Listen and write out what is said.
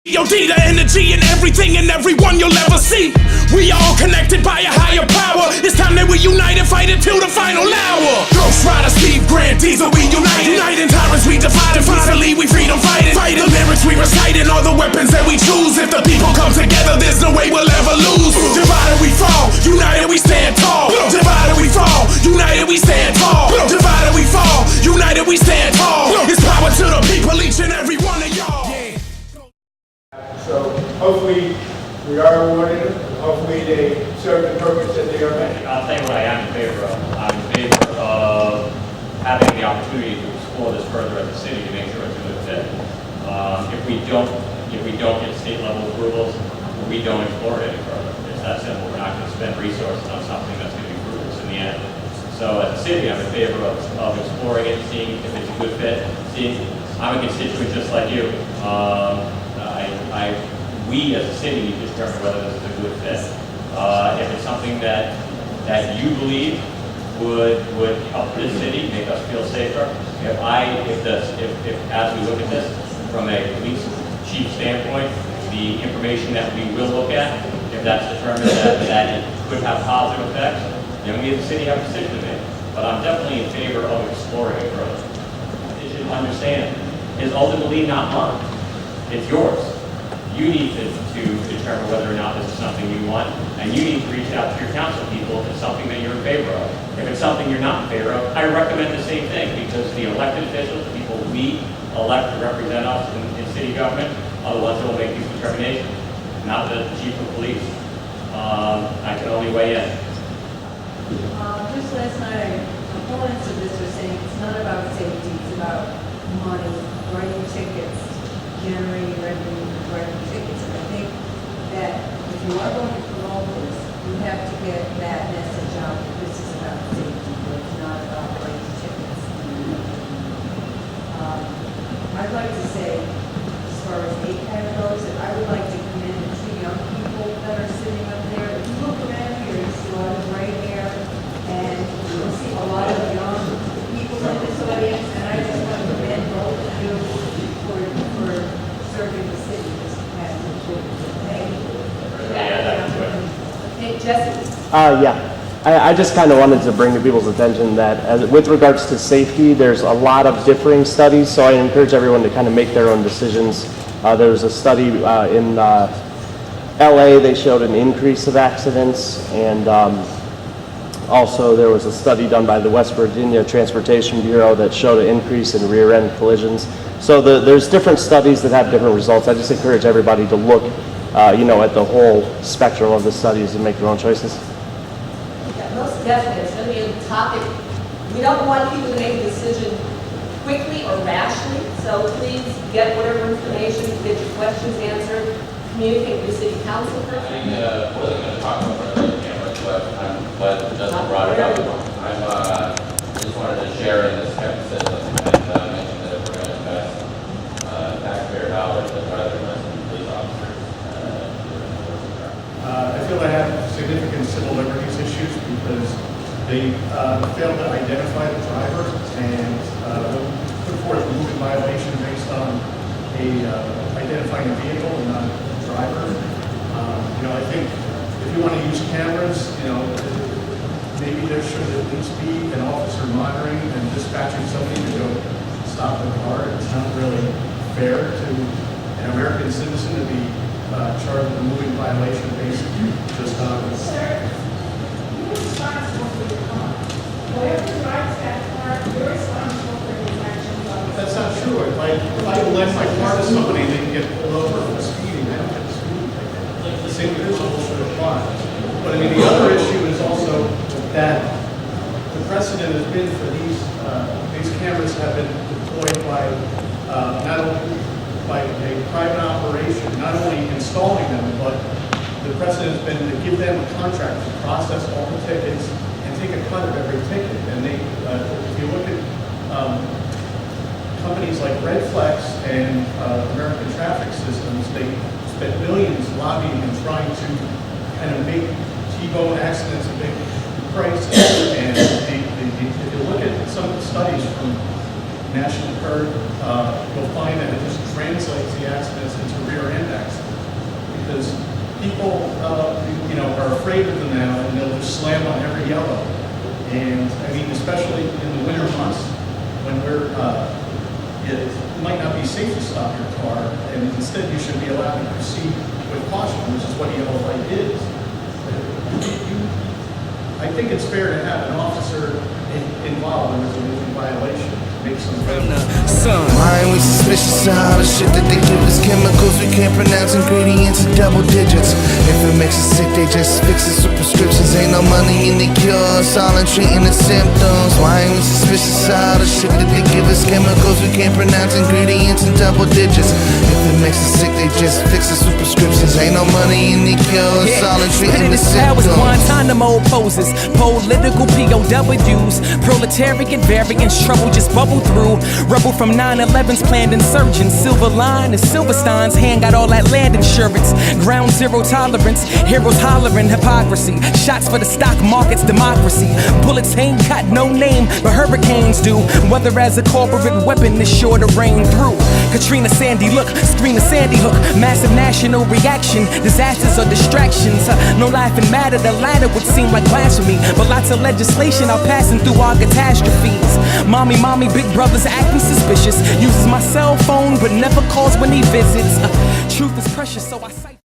the energy in everything and everyone you'll ever see. We are all connected by a higher power. It's time that we unite and fight until the final hour. Ghost Rider, Steve Grant, Diesel, we unite. Uniting tyrants, we divided. Peacefully, we freedom fighting. The lyrics we reciting are the weapons that we choose. If the people come together, there's no way we'll ever lose. Divided we fall, united we stand tall. Divided we fall, united we stand tall. Divided we fall, united we stand tall. It's power to the people, each and every one of y'all. So hopefully we are rewarding them. Hopefully they serve the purpose that they are meant. I'll tell you what I am in favor of. I'm in favor of having the opportunity to explore this further as a city to make sure it's a good fit. If we don't get state level approvals, we don't explore it any further. It's that simple. We're not going to spend resources on something that's going to be fruitless in the end. So as a city, I'm in favor of exploring it, seeing if it's a good fit. I'm a constituent just like you. We as a city need to determine whether this is a good fit. If it's something that you believe would help this city, make us feel safer. If as we look at this from a police chief standpoint, the information that we will look at, if that's determined that it could have positive effects, then we as a city have a decision to make. But I'm definitely in favor of exploring it further. You should understand, it's ultimately not mine. It's yours. You need to determine whether or not this is something you want, and you need to reach out to your council people if it's something that you're in favor of. If it's something you're not in favor of, I recommend the same thing, because the elected officials, the people we elect to represent us in city government, are the ones that will make these determinations, not the chief of police. I can only weigh in. Just last night, opponents of this were saying it's not about safety, it's about money, writing tickets, generating revenue, writing tickets. And I think that if you are going to promote this, you have to get that message out that this is about safety, but it's not about writing tickets. I'd like to say, as far as ACPAC goes, that I would like to commend the two young people that are sitting up there. If you look around here, you see a lot of gray hair, and you'll see a lot of young people in this audience, and I just want to commend both of you for serving the city as Thank you. Hey, Jesse. Yeah. I just kind of wanted to bring to people's attention that with regards to safety, there's a lot of differing studies, so I encourage everyone to kind of make their own decisions. There was a study in LA, they showed an increase of accidents, and also there was a study done by the West Virginia Transportation Bureau that showed an increase in rear-end collisions. So there's different studies that have different results. I just encourage everybody to look at the whole spectrum of the studies and make their own choices. Most definitely, it's going to be a topic. We don't want people to make a decision quickly or rashly, so please get whatever information, get your questions answered, communicate with your city council person. I wasn't going to talk about the cameras, but I'm glad that Justin brought it up. I just wanted to share in the skepticism and mention that if we're going to invest taxpayer dollars, that rather invest in police officers. I feel they have significant civil liberties issues because they failed to identify the driver and put forth a moving violation based on identifying a vehicle and not a driver. I think if you want to use cameras, maybe there should at least be an officer monitoring and dispatching somebody to go stop the car. It's not really fair to an American citizen to be charged with a moving violation based just on this. Sir, you're responsible for your car. Whoever drives that car, you're responsible for his actions. That's not true. If I lend my car to somebody and they can get pulled over for speeding, I don't get a speeding ticket. The same principle should apply. But I mean, the other issue is also that the precedent has been for these cameras have been deployed by not only by a private operation, not only installing them, but the precedent has been to give them a contract to process all the tickets and take a cut of every ticket. And if you look at companies like Redflex and American Traffic Systems, they spent millions lobbying and trying to kind of make T-bone accidents a big crisis. And if you look at some of the studies from National Defense, you'll find that it just translates the accidents into rear-end accidents. people, are afraid of them now, and they'll just slam on every yellow. And, I mean, especially in the winter months, when it might not be safe to stop your car, and instead you should be allowed to proceed with caution, which is what a yellow light is. I think it's fair to have an officer involved when there's a moving violation. Why ain't we suspicious of all the shit that they give us? Chemicals we can't pronounce, ingredients in double digits. If it makes us sick, they just fix us with prescriptions. Ain't no money in the cure, it's all in treating the symptoms. Why ain't we suspicious of all the shit that they give us? Chemicals we can't pronounce, ingredients in double digits. If it makes us sick, they just fix us with prescriptions. Ain't no money in the cure, it's all in treating the symptoms. Guantanamo poses, political POWs, proletariat variants, trouble just bubble through. Rebel from 9/11's planned insurgents. Silver line is Silverstein's hand got all that land insurance. Ground zero tolerance, heroes hollering hypocrisy. Shots for the stock market's democracy. Bullets ain't got no name, but hurricanes do. Whether as a corporate weapon is sure to rain through. Katrina, Sandy, look, scream a Sandy Hook. Massive national reaction, disasters or distractions. No laughing matter, the latter would seem like blasphemy. But lots of legislation are passing through our catastrophes. Mommy, big brother's acting suspicious. Uses my cell phone, but never calls when he visits. Truth is precious, so I cite